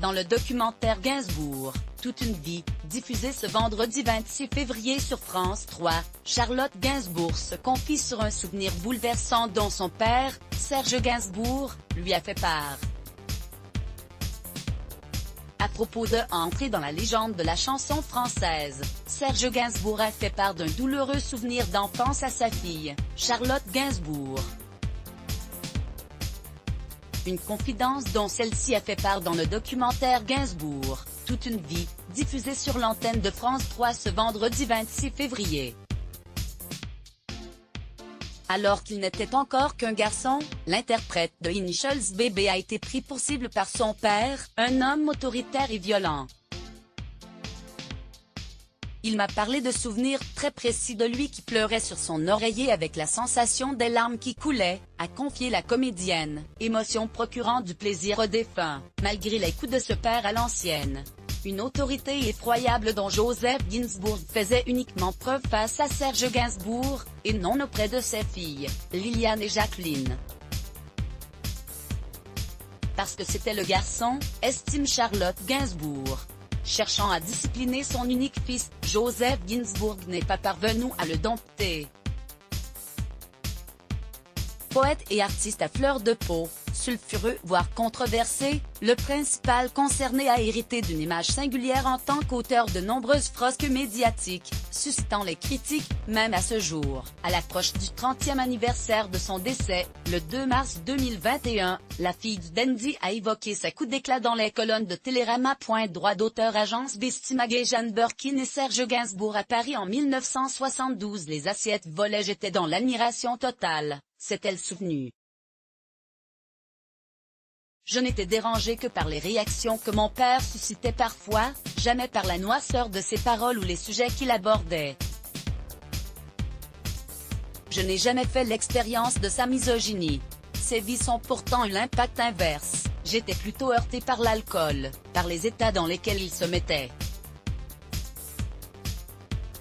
dans le documentaire Gainsbourg, toute une vie, diffusé ce vendredi 26 février sur France 3, Charlotte Gainsbourg se confie sur un souvenir bouleversant dont son père, Serge Gainsbourg, lui a fait part. À propos de entrer dans la légende de la chanson française, Serge Gainsbourg a fait part d'un douloureux souvenir d'enfance à sa fille, Charlotte Gainsbourg. Une confidence dont celle-ci a fait part dans le documentaire Gainsbourg, toute une vie, diffusé sur l'antenne de France 3 ce vendredi 26 février. Alors qu'il n'était encore qu'un garçon, l'interprète de Initials Bébé a été pris pour cible par son père, un homme autoritaire et violent. Il m'a parlé de souvenirs très précis de lui qui pleurait sur son oreiller avec la sensation des larmes qui coulaient, a confié la comédienne, émotion procurant du plaisir aux défunts, malgré les coups de ce père à l'ancienne. Une autorité effroyable dont Joseph Gainsbourg faisait uniquement preuve face à Serge Gainsbourg, et non auprès de ses filles, Liliane et Jacqueline. Parce que c'était le garçon, estime Charlotte Gainsbourg. Cherchant à discipliner son unique fils, Joseph Gainsbourg n'est pas parvenu à le dompter. Poète et artiste à fleur de peau, sulfureux voire controversé, le principal concerné a hérité d'une image singulière en tant qu'auteur de nombreuses frosques médiatiques, suscitant les critiques, même à ce jour. À l'approche du 30e anniversaire de son décès, le 2 mars 2021, la fille du dandy a évoqué ses coups d'éclat dans les colonnes de Télérama. Droit d'auteur agence Bestimag et Jeanne Birkin et Serge Gainsbourg à Paris en 1972. Les assiettes volées, j'étais dans l'admiration totale, s'est-elle souvenue. Je n'étais dérangée que par les réactions que mon père suscitait parfois, jamais par la noirceur de ses paroles ou les sujets qu'il abordait. Je n'ai jamais fait l'expérience de sa misogynie. Ses vies sont pourtant eu l'impact inverse. J'étais plutôt heurtée par l'alcool, par les états dans lesquels il se mettait.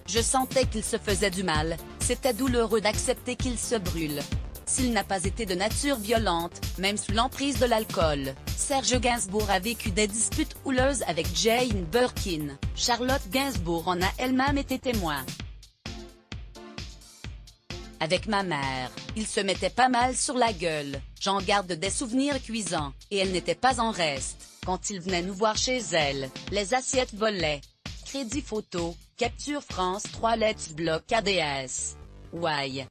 Je sentais qu'il se faisait du mal, c'était douloureux d'accepter qu'il se brûle. S'il n'a pas été de nature violente, même sous l'emprise de l'alcool, Serge Gainsbourg a vécu des disputes houleuses avec Jane Birkin. Charlotte Gainsbourg en a elle-même été témoin. Avec ma mère, il se mettait pas mal sur la gueule, j'en garde des souvenirs cuisants, et elle n'était pas en reste. Quand il venait nous voir chez elle, les assiettes volaient. Crédit photo, capture France 3 Let's Block ADS. Why?